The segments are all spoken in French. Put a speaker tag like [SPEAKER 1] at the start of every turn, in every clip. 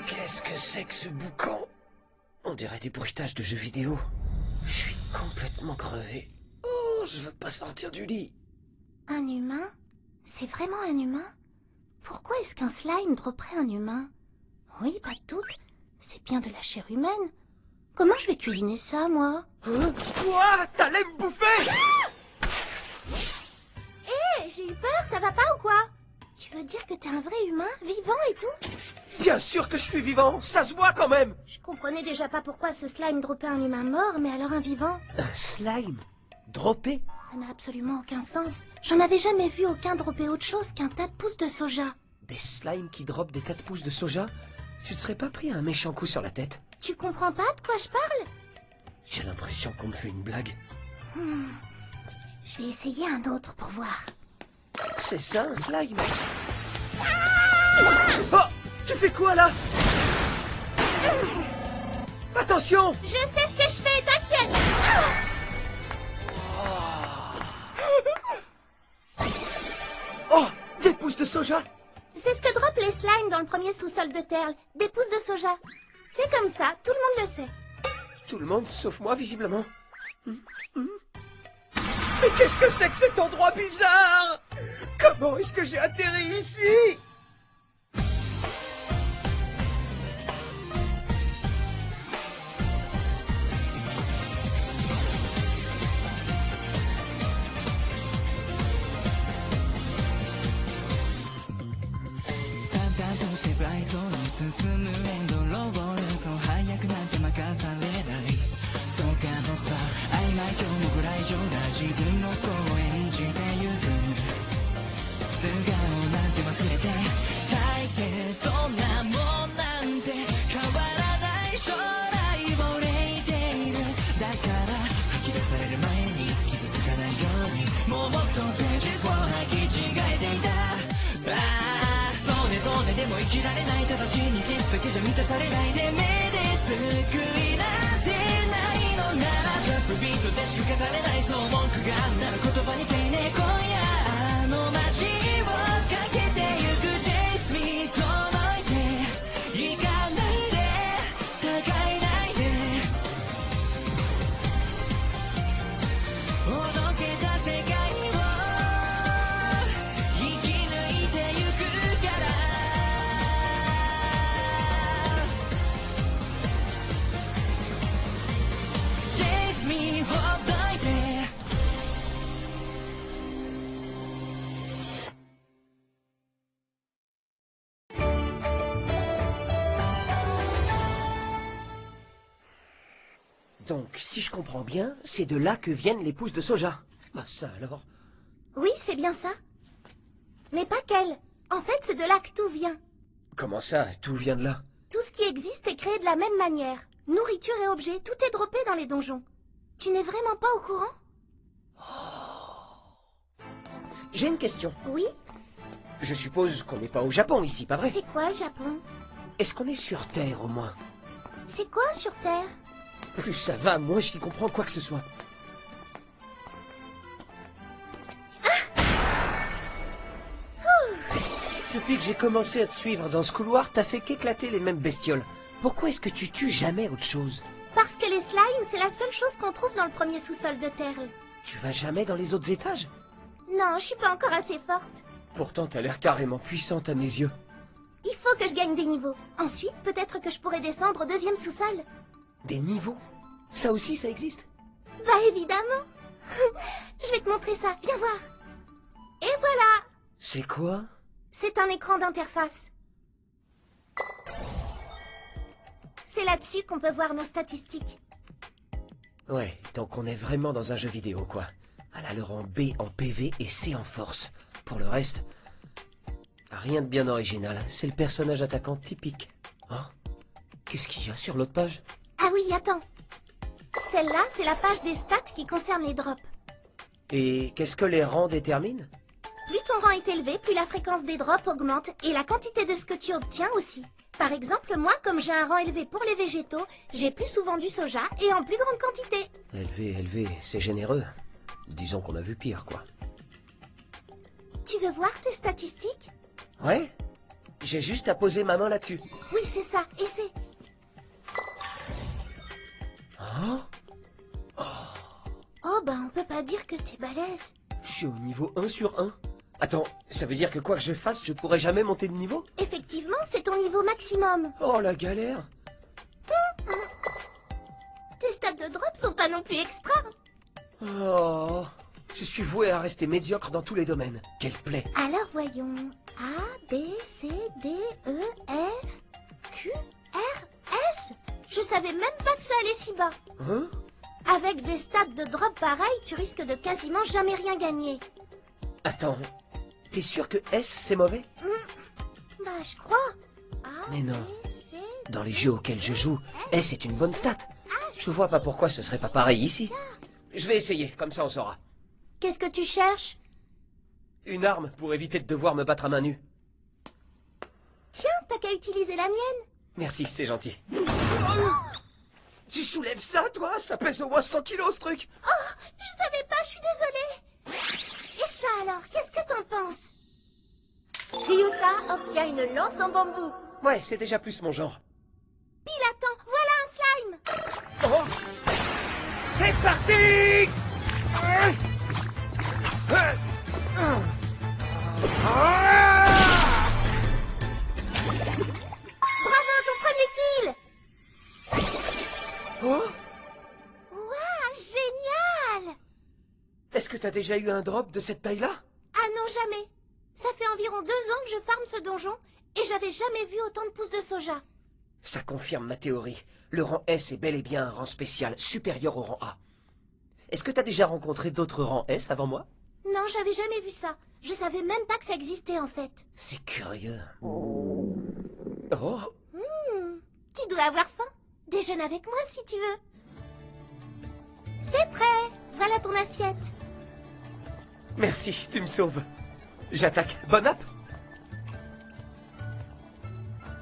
[SPEAKER 1] Qu'est-ce que c'est que ce boucan? On dirait des bruitages de jeux vidéo. Je suis complètement crevé. Oh, je veux pas sortir du lit.
[SPEAKER 2] Un humain? C'est vraiment un humain? Pourquoi est-ce qu'un slime dropperait un humain? Oui, pas de doute. C'est bien de la chair humaine. Comment je vais cuisiner ça, moi?
[SPEAKER 1] Hein? Quoi? T'allais me bouffer?
[SPEAKER 2] Hé, j'ai eu peur, ça va pas ou quoi? Tu veux dire que t'es un vrai humain, vivant et tout?
[SPEAKER 1] Bien sûr que je suis vivant, ça se voit quand même.
[SPEAKER 2] Je comprenais déjà pas pourquoi ce slime droppait un humain mort, mais alors un vivant?
[SPEAKER 1] Un slime? Droppé?
[SPEAKER 2] Ça n'a absolument aucun sens. J'en avais jamais vu aucun dropper autre chose qu'un tas de pousses de soja.
[SPEAKER 1] Des slimes qui droppent des tas de pousses de soja? Tu te serais pas pris un méchant coup sur la tête?
[SPEAKER 2] Tu comprends pas de quoi je parle?
[SPEAKER 1] J'ai l'impression qu'on me fait une blague.
[SPEAKER 2] Je vais essayer un autre pour voir.
[SPEAKER 1] C'est ça, un slime? Oh! Tu fais quoi, là? Attention!
[SPEAKER 2] Je sais ce que je fais, t'inquiète!
[SPEAKER 1] Oh! Des pousses de soja!
[SPEAKER 2] C'est ce que droppent les slimes dans le premier sous-sol de Terre, des pousses de soja. C'est comme ça, tout le monde le sait.
[SPEAKER 1] Tout le monde, sauf moi, visiblement. Mais qu'est-ce que c'est que cet endroit bizarre? Comment est-ce que j'ai atterri ici? Donc, si je comprends bien, c'est de là que viennent les pousses de soja. Bah ça alors.
[SPEAKER 2] Oui, c'est bien ça. Mais pas qu'elle. En fait, c'est de là que tout vient.
[SPEAKER 1] Comment ça? Tout vient de là?
[SPEAKER 2] Tout ce qui existe est créé de la même manière. Nourriture et objets, tout est droppé dans les donjons. Tu n'es vraiment pas au courant?
[SPEAKER 1] J'ai une question.
[SPEAKER 2] Oui?
[SPEAKER 1] Je suppose qu'on n'est pas au Japon ici, pas vrai?
[SPEAKER 2] C'est quoi, le Japon?
[SPEAKER 1] Est-ce qu'on est sur Terre au moins?
[SPEAKER 2] C'est quoi sur Terre?
[SPEAKER 1] Plus ça va, moins j'y comprends quoi que ce soit. Depuis que j'ai commencé à te suivre dans ce couloir, t'as fait qu'éclater les mêmes bestioles. Pourquoi est-ce que tu tues jamais autre chose?
[SPEAKER 2] Parce que les slimes, c'est la seule chose qu'on trouve dans le premier sous-sol de Terre.
[SPEAKER 1] Tu vas jamais dans les autres étages?
[SPEAKER 2] Non, je suis pas encore assez forte.
[SPEAKER 1] Pourtant, t'as l'air carrément puissante à mes yeux.
[SPEAKER 2] Il faut que je gagne des niveaux. Ensuite, peut-être que je pourrai descendre au deuxième sous-sol.
[SPEAKER 1] Des niveaux? Ça aussi, ça existe?
[SPEAKER 2] Bah évidemment. Je vais te montrer ça, viens voir. Et voilà.
[SPEAKER 1] C'est quoi?
[SPEAKER 2] C'est un écran d'interface. C'est là-dessus qu'on peut voir nos statistiques.
[SPEAKER 1] Ouais, donc on est vraiment dans un jeu vidéo, quoi. Alors en B, en PV et C en force. Pour le reste, rien de bien original. C'est le personnage attaquant typique. Hein? Qu'est-ce qu'il y a sur l'autre page?
[SPEAKER 2] Ah oui, attends. Celle-là, c'est la page des stats qui concerne les drops.
[SPEAKER 1] Et qu'est-ce que les rangs déterminent?
[SPEAKER 2] Plus ton rang est élevé, plus la fréquence des drops augmente et la quantité de ce que tu obtiens aussi. Par exemple, moi, comme j'ai un rang élevé pour les végétaux, j'ai plus souvent du soja et en plus grande quantité.
[SPEAKER 1] Élevé, c'est généreux. Disons qu'on a vu pire, quoi.
[SPEAKER 2] Tu veux voir tes statistiques?
[SPEAKER 1] Ouais? J'ai juste à poser ma main là-dessus.
[SPEAKER 2] Oui, c'est ça. Essaie.
[SPEAKER 1] Oh?
[SPEAKER 2] Oh, bah on peut pas dire que t'es balèze.
[SPEAKER 1] Je suis au niveau 1 sur 1. Attends, ça veut dire que quoi que je fasse, je pourrais jamais monter de niveau?
[SPEAKER 2] Effectivement, c'est ton niveau maximum.
[SPEAKER 1] Oh, la galère!
[SPEAKER 2] Tes stats de drop sont pas non plus extra.
[SPEAKER 1] Oh, je suis voué à rester médiocre dans tous les domaines. Quelle plaie!
[SPEAKER 2] Alors voyons. A, B, C, D, E, F, Q, R, S. Je savais même pas que ça allait si bas.
[SPEAKER 1] Hein?
[SPEAKER 2] Avec des stats de drop pareils, tu risques de quasiment jamais rien gagner.
[SPEAKER 1] Attends, t'es sûr que S c'est mauvais?
[SPEAKER 2] Bah, je crois. A,
[SPEAKER 1] Mais non.
[SPEAKER 2] B, C,
[SPEAKER 1] Dans les jeux auxquels je joue, S est une bonne stat. Je vois pas pourquoi ce serait pas pareil ici. Je vais essayer, comme ça on saura.
[SPEAKER 2] Qu'est-ce que tu cherches?
[SPEAKER 1] Une arme pour éviter de devoir me battre à main nue.
[SPEAKER 2] Tiens, t'as qu'à utiliser la mienne.
[SPEAKER 1] Merci, c'est gentil. Tu soulèves ça, toi? Ça pèse au moins 100 kilos, ce truc.
[SPEAKER 2] Oh, je savais pas, je suis désolée. Et ça alors, qu'est-ce que t'en penses?
[SPEAKER 3] Ryuta obtient une lance en bambou.
[SPEAKER 1] Ouais, c'est déjà plus mon genre.
[SPEAKER 2] Pile, attends, voilà un slime.
[SPEAKER 1] Oh, c'est parti!
[SPEAKER 2] Bravo, ton premier kill.
[SPEAKER 1] Oh,
[SPEAKER 2] Waouh, génial.
[SPEAKER 1] est-ce que t'as déjà eu un drop de cette taille-là?
[SPEAKER 2] Ah non, jamais. Ça fait environ 2 ans que je farme ce donjon et j'avais jamais vu autant de pousses de soja.
[SPEAKER 1] Ça confirme ma théorie. Le rang S est bel et bien un rang spécial, supérieur au rang A. Est-ce que t'as déjà rencontré d'autres rangs S avant moi?
[SPEAKER 2] Non, j'avais jamais vu ça. Je savais même pas que ça existait en fait.
[SPEAKER 1] C'est curieux. Oh,
[SPEAKER 2] Tu dois avoir faim. Déjeune avec moi si tu veux. C'est prêt. Voilà ton assiette.
[SPEAKER 1] merci, tu me sauves. J'attaque. Bonne app.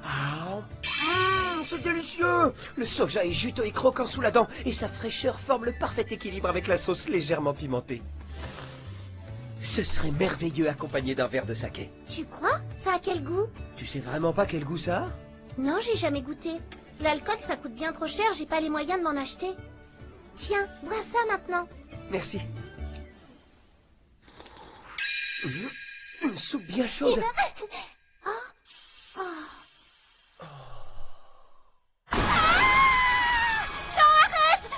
[SPEAKER 1] Ah, c'est délicieux. Le soja est juteux et croquant sous la dent, et sa fraîcheur forme le parfait équilibre avec la sauce légèrement pimentée. Ce serait merveilleux accompagné d'un verre de saké.
[SPEAKER 2] Tu crois? Ça a quel goût?
[SPEAKER 1] Tu sais vraiment pas quel goût ça a?
[SPEAKER 2] Non, j'ai jamais goûté. L'alcool, ça coûte bien trop cher, j'ai pas les moyens de m'en acheter. Tiens, bois ça maintenant.
[SPEAKER 1] Merci. Une soupe bien chaude.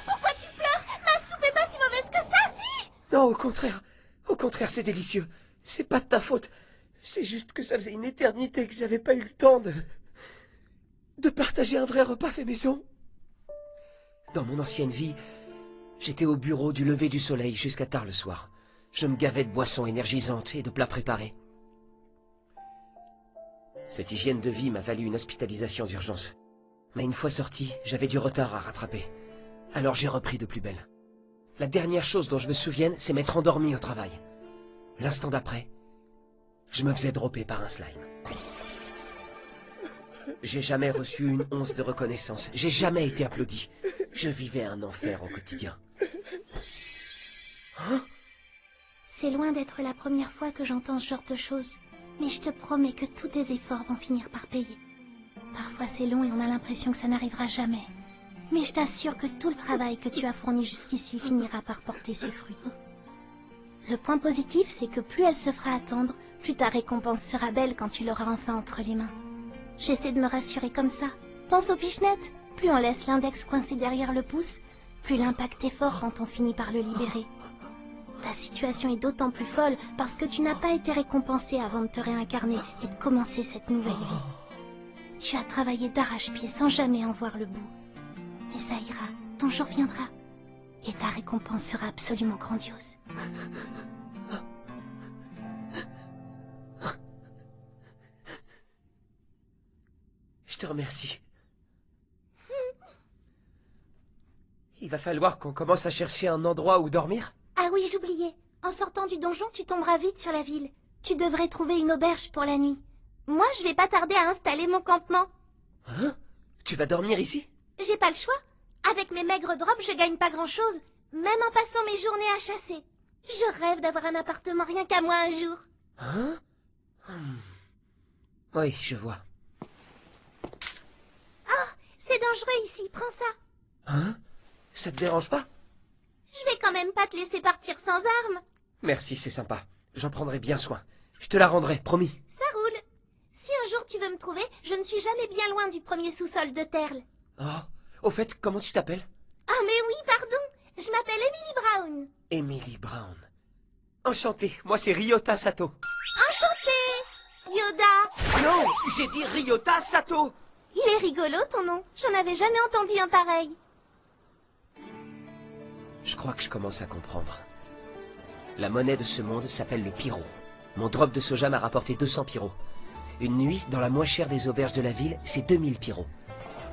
[SPEAKER 2] Pourquoi tu pleures? Ma soupe est pas si mauvaise que ça, si!
[SPEAKER 1] Non, au contraire. Au contraire, c'est délicieux. C'est pas de ta faute. C'est juste que ça faisait une éternité que j'avais pas eu le temps de partager un vrai repas fait maison. Dans mon ancienne vie, j'étais au bureau du lever du soleil jusqu'à tard le soir. Je me gavais de boissons énergisantes et de plats préparés. Cette hygiène de vie m'a valu une hospitalisation d'urgence. Mais une fois sorti, j'avais du retard à rattraper. Alors j'ai repris de plus belle. La dernière chose dont je me souvienne, c'est m'être endormi au travail. L'instant d'après, je me faisais dropper par un slime. J'ai jamais reçu une once de reconnaissance. J'ai jamais été applaudi. Je vivais un enfer au quotidien. Hein?
[SPEAKER 2] C'est loin d'être la première fois que j'entends ce genre de choses. Mais je te promets que tous tes efforts vont finir par payer. Parfois c'est long et on a l'impression que ça n'arrivera jamais. Mais je t'assure que tout le travail que tu as fourni jusqu'ici finira par porter ses fruits. Le point positif, c'est que plus elle se fera attendre, plus ta récompense sera belle quand tu l'auras enfin entre les mains. J'essaie de me rassurer comme ça. Pense aux pichenettes. Plus on laisse l'index coincé derrière le pouce, plus l'impact est fort quand on finit par le libérer. Ta situation est d'autant plus folle parce que tu n'as pas été récompensé avant de te réincarner et de commencer cette nouvelle vie. Tu as travaillé d'arrache-pied sans jamais en voir le bout. Mais ça ira, ton jour viendra. Et ta récompense sera absolument grandiose.
[SPEAKER 1] Je te remercie. Il va falloir qu'on commence à chercher un endroit où dormir.
[SPEAKER 2] Ah oui, j'oubliais. En sortant du donjon, tu tomberas vite sur la ville. Tu devrais trouver une auberge pour la nuit. Moi, je vais pas tarder à installer mon campement.
[SPEAKER 1] Hein? Tu vas dormir ici?
[SPEAKER 2] J'ai pas le choix. Avec mes maigres drops, je gagne pas grand-chose, même en passant mes journées à chasser. Je rêve d'avoir un appartement rien qu'à moi un jour.
[SPEAKER 1] Hein? Oui, je vois.
[SPEAKER 2] C'est dangereux ici, prends ça.
[SPEAKER 1] Hein? Ça te dérange pas?
[SPEAKER 2] Je vais quand même pas te laisser partir sans armes.
[SPEAKER 1] Merci, c'est sympa. J'en prendrai bien soin. Je te la rendrai, promis.
[SPEAKER 2] Ça roule. Si un jour tu veux me trouver, je ne suis jamais bien loin du premier sous-sol de Terle.
[SPEAKER 1] Oh, au fait, comment tu t'appelles?
[SPEAKER 2] Ah mais oui, pardon. Je m'appelle Emily Brown.
[SPEAKER 1] Emily Brown. Enchantée, moi c'est Ryota Sato.
[SPEAKER 2] Enchantée, Yoda.
[SPEAKER 1] Non, j'ai dit Ryota Sato.
[SPEAKER 2] Il est rigolo ton nom. J'en avais jamais entendu un pareil.
[SPEAKER 1] Je crois que je commence à comprendre. La monnaie de ce monde s'appelle le pyro. Mon drop de soja m'a rapporté 200 pyros. Une nuit, dans la moins chère des auberges de la ville, c'est 2000 pyros.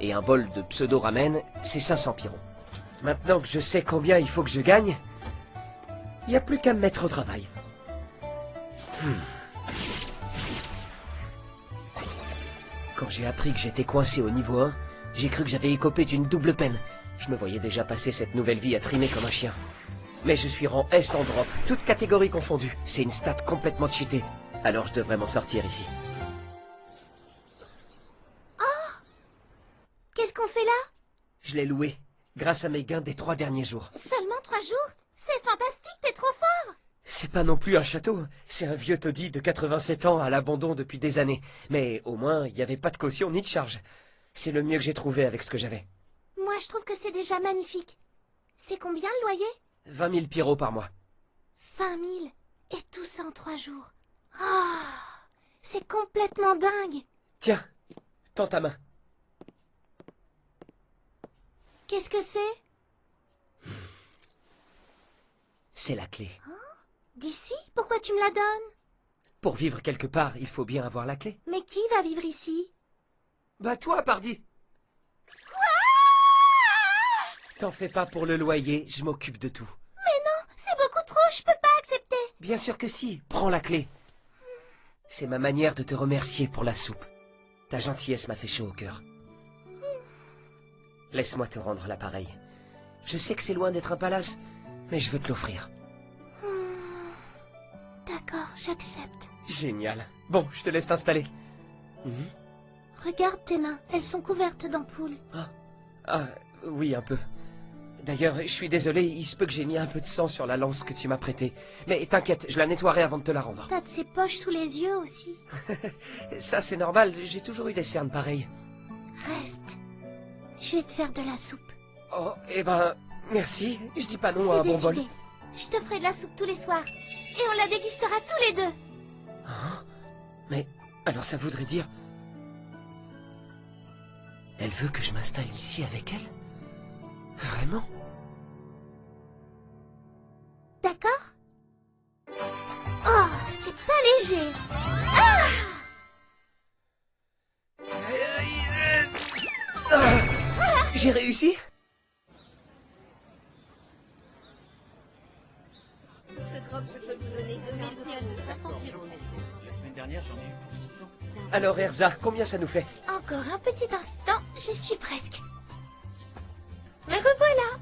[SPEAKER 1] Et un bol de pseudo-ramen, c'est 500 pyros. Maintenant que je sais combien il faut que je gagne, il n'y a plus qu'à me mettre au travail. Quand j'ai appris que j'étais coincé au niveau 1, j'ai cru que j'avais écopé d'une double peine. Je me voyais déjà passer cette nouvelle vie à trimer comme un chien. Mais je suis rang S en drop, toutes catégories confondues. C'est une stat complètement cheatée. Alors je devrais m'en sortir ici.
[SPEAKER 2] Qu'est-ce qu'on fait là?
[SPEAKER 1] Je l'ai loué, grâce à mes gains des 3 derniers jours.
[SPEAKER 2] Seulement 3 jours? C'est fantastique, t'es trop fort.
[SPEAKER 1] C'est pas non plus un château, c'est un vieux taudis de 87 ans à l'abandon depuis des années. Mais au moins, il n'y avait pas de caution ni de charge. C'est le mieux que j'ai trouvé avec ce que j'avais.
[SPEAKER 2] Moi je trouve que c'est déjà magnifique. C'est combien le loyer?
[SPEAKER 1] 20 000 pyros par mois.
[SPEAKER 2] 20 000. Et tout ça en 3 jours. Ah, c'est complètement dingue.
[SPEAKER 1] Tiens, tends ta main.
[SPEAKER 2] Qu'est-ce que c'est?
[SPEAKER 1] C'est la clé.
[SPEAKER 2] D'ici? Pourquoi tu me la donnes?
[SPEAKER 1] Pour vivre quelque part, il faut bien avoir la clé.
[SPEAKER 2] Mais qui va vivre ici?
[SPEAKER 1] Bah toi, pardi. T'en fais pas pour le loyer, je m'occupe de tout.
[SPEAKER 2] Mais non, c'est beaucoup trop, je peux pas accepter.
[SPEAKER 1] Bien sûr que si, prends la clé. C'est ma manière de te remercier pour la soupe. Ta gentillesse m'a fait chaud au cœur. Laisse-moi te rendre l'appareil. Je sais que c'est loin d'être un palace, mais je veux te l'offrir.
[SPEAKER 2] D'accord, j'accepte.
[SPEAKER 1] Génial. Bon, je te laisse t'installer.
[SPEAKER 2] Regarde tes mains, elles sont couvertes d'ampoules.
[SPEAKER 1] Ah, oui, un peu. D'ailleurs, je suis désolé, il se peut que j'ai mis un peu de sang sur la lance que tu m'as prêtée. Mais t'inquiète, je la nettoierai avant de te la rendre.
[SPEAKER 2] T'as de ces poches sous les yeux aussi.
[SPEAKER 1] Ça, c'est normal, j'ai toujours eu des cernes pareilles.
[SPEAKER 2] Reste. Je vais te faire de la soupe.
[SPEAKER 1] Oh, eh ben, merci. Je dis pas non à un
[SPEAKER 2] C'est
[SPEAKER 1] bon bol.
[SPEAKER 2] décidé. Je te ferai de la soupe tous les soirs. Et on la dégustera tous les deux.
[SPEAKER 1] Hein? Mais, alors ça voudrait dire... Elle veut que je m'installe ici avec elle? Vraiment?
[SPEAKER 2] D'accord? Oh, c'est pas léger.
[SPEAKER 1] J'ai réussi?
[SPEAKER 3] Ce drop, je peux vous donner 2000 pièces de 50 pyros.
[SPEAKER 4] La semaine dernière, j'en ai eu pour 600.
[SPEAKER 1] Alors Erza, combien ça nous fait?
[SPEAKER 2] Encore un petit instant, j'y suis presque. Me revoilà.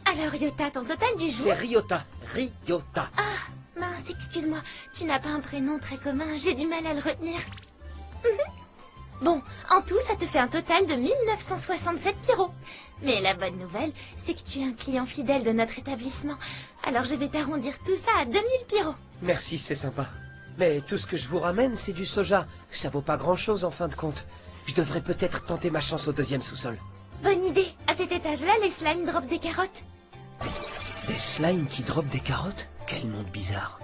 [SPEAKER 2] Alors Yota, ton total du jour?
[SPEAKER 1] C'est Ryota. Ryota.
[SPEAKER 2] Mince, excuse-moi, tu n'as pas un prénom très commun, j'ai du mal à le retenir. Bon, en tout, ça te fait un total de 1967 pyros. Mais la bonne nouvelle, c'est que tu es un client fidèle de notre établissement. Alors je vais t'arrondir tout ça à 2000 pyros.
[SPEAKER 1] Merci, c'est sympa. Mais tout ce que je vous ramène, c'est du soja. Ça vaut pas grand-chose en fin de compte. Je devrais peut-être tenter ma chance au deuxième sous-sol.
[SPEAKER 2] Bonne idée. À cet étage-là, les slimes dropent des carottes.
[SPEAKER 1] Des slimes qui dropent des carottes? Quel monde bizarre.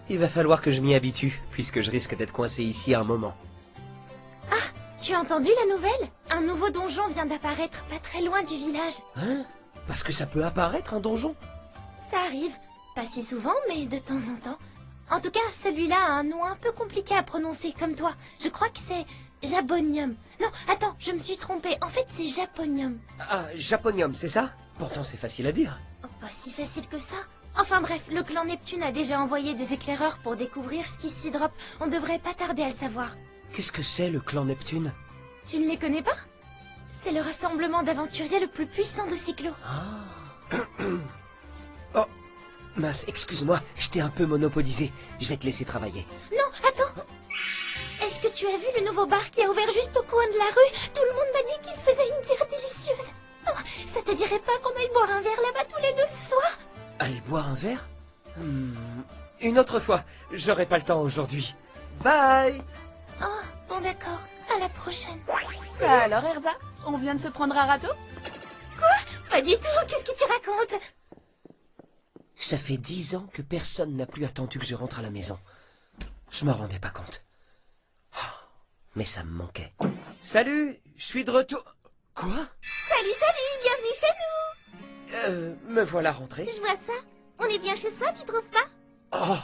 [SPEAKER 1] Il va falloir que je m'y habitue, puisque je risque d'être coincé ici à un moment.
[SPEAKER 2] Tu as entendu la nouvelle? Un nouveau donjon vient d'apparaître pas très loin du village.
[SPEAKER 1] Hein? Parce que ça peut apparaître un donjon?
[SPEAKER 2] Ça arrive. Pas si souvent, mais de temps en temps. En tout cas, celui-là a un nom un peu compliqué à prononcer, comme toi. Je crois que c'est Japonium. Non, attends, je me suis trompée. En fait, c'est Japonium.
[SPEAKER 1] Ah, Japonium, c'est ça? Pourtant, c'est facile à dire.
[SPEAKER 2] Oh, pas si facile que ça. Enfin bref, le clan Neptune a déjà envoyé des éclaireurs pour découvrir ce qui s'y drop. On devrait pas tarder à le savoir.
[SPEAKER 1] Qu'est-ce que c'est, le clan Neptune?
[SPEAKER 2] Tu ne les connais pas? C'est le rassemblement d'aventuriers le plus puissant de Cyclo.
[SPEAKER 1] Oh, mince, excuse-moi, je t'ai un peu monopolisé. Je vais te laisser travailler.
[SPEAKER 2] Non, tu as vu le nouveau bar qui a ouvert juste au coin de la rue? Tout le monde m'a dit qu'il faisait une bière délicieuse. Oh, ça te dirait pas qu'on aille boire un verre là-bas tous les deux ce soir?
[SPEAKER 1] Allez boire un verre? Une autre fois, j'aurai pas le temps aujourd'hui. Bye!
[SPEAKER 2] Oh, bon d'accord, à la prochaine.
[SPEAKER 5] Alors Erza, on vient de se prendre un râteau?
[SPEAKER 2] Pas du tout, qu'est-ce que tu racontes?
[SPEAKER 1] Ça fait 10 ans que personne n'a plus attendu que je rentre à la maison. Je m'en rendais pas compte. Oh, mais ça me manquait. Salut, je suis de retour. Quoi?
[SPEAKER 2] Salut, bienvenue chez nous.
[SPEAKER 1] Me voilà rentré.
[SPEAKER 2] Je vois ça. On est bien chez soi, tu trouves pas?
[SPEAKER 1] Oh,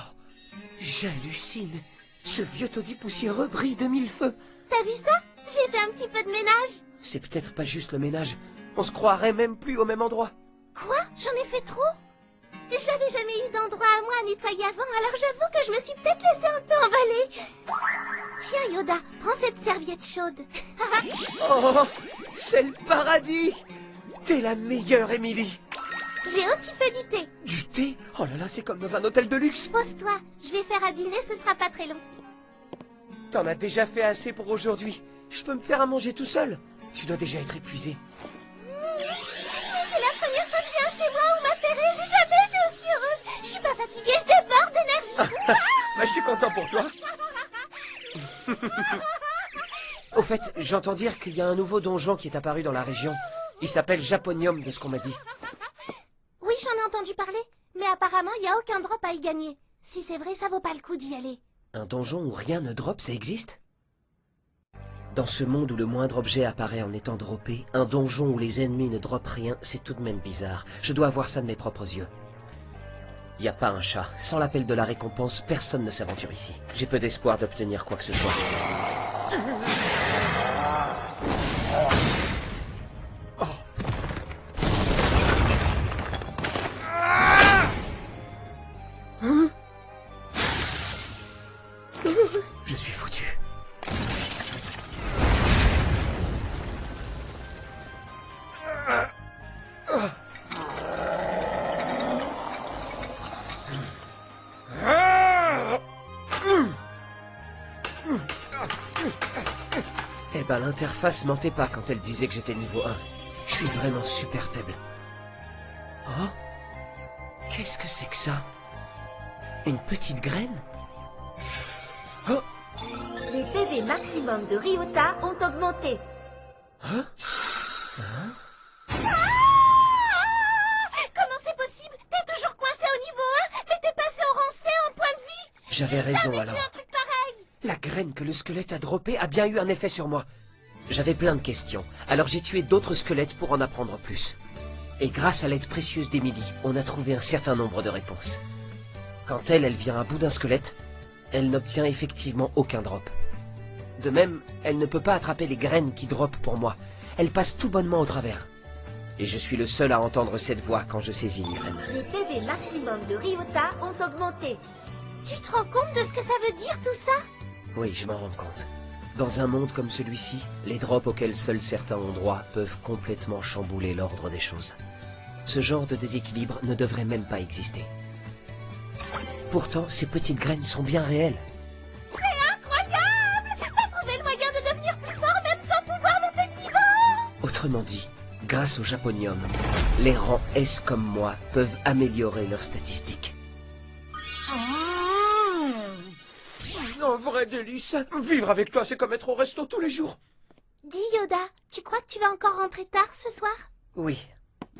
[SPEAKER 1] j'hallucine. Ce vieux taudis poussiéreux brille de mille feux.
[SPEAKER 2] T'as vu ça? J'ai fait un petit peu de ménage.
[SPEAKER 1] C'est peut-être pas juste le ménage. On se croirait même plus au même endroit.
[SPEAKER 2] Quoi? J'en ai fait trop? J'avais jamais eu d'endroit à moi à nettoyer avant, alors j'avoue que je me suis peut-être laissé un peu emballer. Tiens Yoda, prends cette serviette chaude.
[SPEAKER 1] Oh, c'est le paradis. T'es la meilleure, Émilie.
[SPEAKER 2] J'ai aussi fait du thé.
[SPEAKER 1] Du thé? Oh là là, c'est comme dans un hôtel de luxe.
[SPEAKER 2] Pose-toi, je vais faire à dîner, ce sera pas très long.
[SPEAKER 1] T'en as déjà fait assez pour aujourd'hui. Je peux me faire à manger tout seul. Tu dois déjà être épuisé.
[SPEAKER 2] C'est la première fois que je viens chez moi où m'appellerai, j'ai jamais été aussi heureuse. Je suis pas fatiguée, je déborde d'énergie.
[SPEAKER 1] Bah, je suis content pour toi. Au fait, j'entends dire qu'il y a un nouveau donjon qui est apparu dans la région. Il s'appelle Japonium, de ce qu'on m'a dit.
[SPEAKER 2] Oui, j'en ai entendu parler, mais apparemment, il n'y a aucun drop à y gagner. Si c'est vrai, ça vaut pas le coup d'y aller.
[SPEAKER 1] Un donjon où rien ne drop, ça existe? Dans ce monde où le moindre objet apparaît en étant droppé, un donjon où les ennemis ne droppent rien, c'est tout de même bizarre. Je dois voir ça de mes propres yeux. Y a pas un chat. Sans l'appel de la récompense, personne ne s'aventure ici. J'ai peu d'espoir d'obtenir quoi que ce soit. Je suis foutu. Eh ben, l'interface mentait pas quand elle disait que j'étais niveau 1. Je suis vraiment super faible. Oh? Qu'est-ce que c'est que ça? Une petite graine? Oh?
[SPEAKER 3] Les PV maximum de Ryota ont augmenté.
[SPEAKER 1] Hein?
[SPEAKER 2] Comment c'est possible? T'es toujours coincé au niveau 1, mais t'es passé au rang C en point de vie.
[SPEAKER 1] J'avais raison alors.
[SPEAKER 2] Un truc pareil.
[SPEAKER 1] La graine que le squelette a droppée a bien eu un effet sur moi. J'avais plein de questions, alors j'ai tué d'autres squelettes pour en apprendre plus. Et grâce à l'aide précieuse d'Emily, on a trouvé un certain nombre de réponses. Quand elle vient à bout d'un squelette, elle n'obtient effectivement aucun drop. De même, elle ne peut pas attraper les graines qui droppent pour moi. Elle passe tout bonnement au travers. Et je suis le seul à entendre cette voix quand je saisis une graine.
[SPEAKER 3] Les PV maximum de Ryota ont augmenté.
[SPEAKER 2] Tu te rends compte de ce que ça veut dire tout ça?
[SPEAKER 1] Oui, je m'en rends compte. Dans un monde comme celui-ci, les drops auxquels seuls certains ont droit peuvent complètement chambouler l'ordre des choses. Ce genre de déséquilibre ne devrait même pas exister. Pourtant, ces petites graines sont bien réelles.
[SPEAKER 2] C'est incroyable! T'as trouvé le moyen de devenir plus fort même sans pouvoir monter de niveau!
[SPEAKER 1] Autrement dit, grâce au Japonium, les rangs S comme moi peuvent améliorer leurs statistiques. Un vrai délice. Vivre avec toi, c'est comme être au resto tous les jours.
[SPEAKER 2] Dis Yoda, tu crois que tu vas encore rentrer tard ce soir?
[SPEAKER 1] Oui.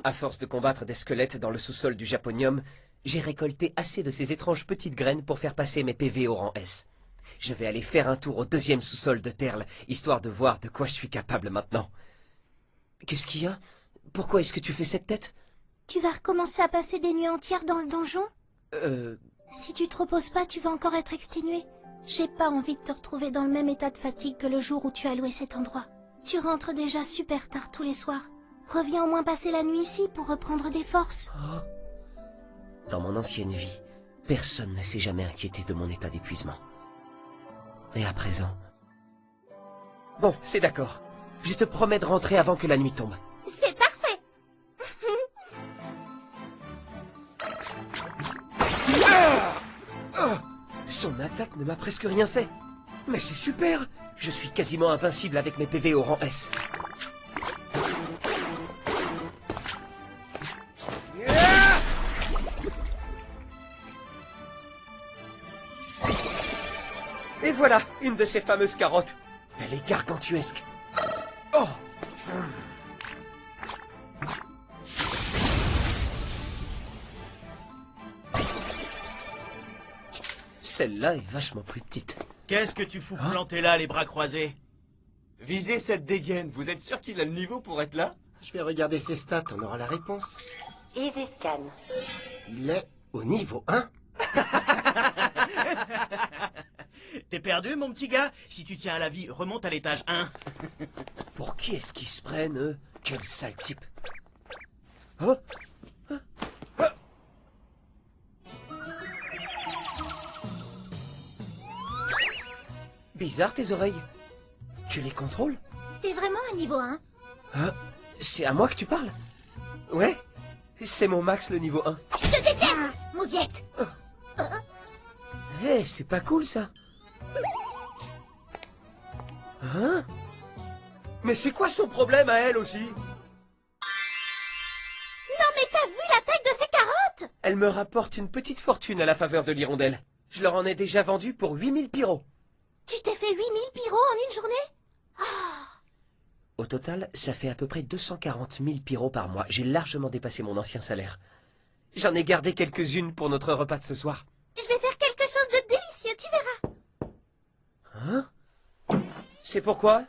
[SPEAKER 1] À force de combattre des squelettes dans le sous-sol du Japonium, j'ai récolté assez de ces étranges petites graines pour faire passer mes PV au rang S. Je vais aller faire un tour au deuxième sous-sol de Terle, histoire de voir de quoi je suis capable maintenant. Qu'est-ce qu'il y a? Pourquoi est-ce que tu fais cette tête?
[SPEAKER 2] Tu vas recommencer à passer des nuits entières dans le donjon?
[SPEAKER 1] Euh...
[SPEAKER 2] Si tu te reposes pas, tu vas encore être exténué. J'ai pas envie de te retrouver dans le même état de fatigue que le jour où tu as loué cet endroit. Tu rentres déjà super tard tous les soirs. Reviens au moins passer la nuit ici pour reprendre des forces.
[SPEAKER 1] Oh. Dans mon ancienne vie, personne ne s'est jamais inquiété de mon état d'épuisement. Et à présent... Bon, c'est d'accord. Je te promets de rentrer avant que la nuit tombe.
[SPEAKER 2] C'est parfait.
[SPEAKER 1] Son attaque ne m'a presque rien fait. Mais c'est super! Je suis quasiment invincible avec mes PV au rang S. Et voilà, une de ces fameuses carottes. Elle est gargantuesque. Oh! Celle-là est vachement plus petite.
[SPEAKER 4] Qu'est-ce que tu fous planté là, les bras croisés?
[SPEAKER 6] Visez cette dégaine, vous êtes sûr qu'il a le niveau pour être là?
[SPEAKER 7] Je vais regarder ses stats, on aura la réponse.
[SPEAKER 3] Easy scan.
[SPEAKER 7] Il est au niveau 1.
[SPEAKER 4] T'es perdu, mon petit gars? Si tu tiens à la vie, remonte à l'étage 1.
[SPEAKER 1] Pour qui est-ce qu'ils se prennent, eux? Quel sale type. Oh! Bizarre tes oreilles. Tu les contrôles?
[SPEAKER 2] T'es vraiment à niveau 1?
[SPEAKER 1] Ah, c'est à moi que tu parles? Ouais, c'est mon max le niveau 1.
[SPEAKER 2] Je te déteste, mauviette.
[SPEAKER 1] Eh, c'est pas cool ça. Hein? Mais c'est quoi son problème à elle aussi?
[SPEAKER 2] Non mais t'as vu la taille de ces carottes?
[SPEAKER 1] Elle me rapporte une petite fortune à la faveur de l'hirondelle. Je leur en ai déjà vendu pour 8000 pyros.
[SPEAKER 2] Tu t'es fait 8000 pyros en une journée?
[SPEAKER 1] Au total, ça fait à peu près 240 000 pyros par mois. J'ai largement dépassé mon ancien salaire. J'en ai gardé quelques-unes pour notre repas de ce soir.
[SPEAKER 2] Je vais faire quelque chose de délicieux, tu verras.
[SPEAKER 1] Hein? C'est pourquoi?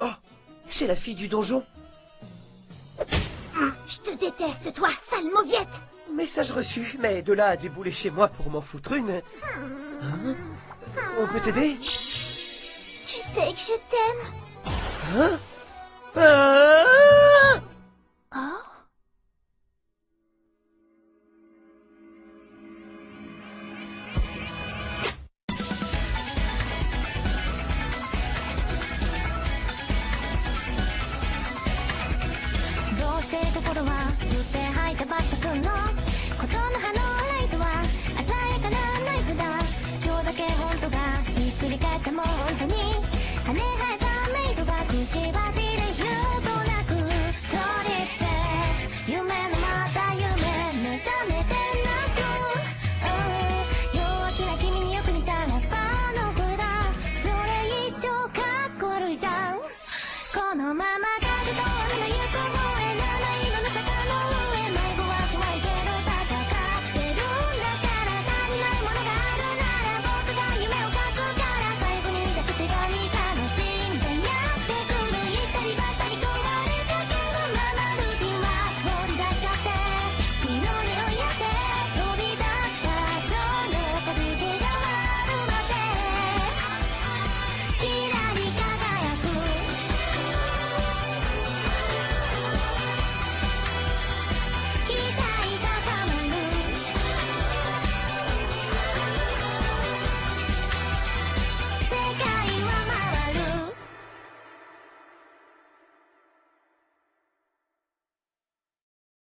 [SPEAKER 1] Oh, c'est la fille du donjon.
[SPEAKER 2] Je te déteste, toi, sale mauviette.
[SPEAKER 1] Message reçu, mais de là à débouler chez moi pour m'en foutre une... Hein? On peut t'aider?
[SPEAKER 2] Tu sais que je t'aime.
[SPEAKER 1] Hein? Ah!
[SPEAKER 2] Oh?
[SPEAKER 8] どうして心は吸って吐いてばっかすんのことの葉のライトは鮮やかなナイフだ今日だけ本当がひっくり返っても本当に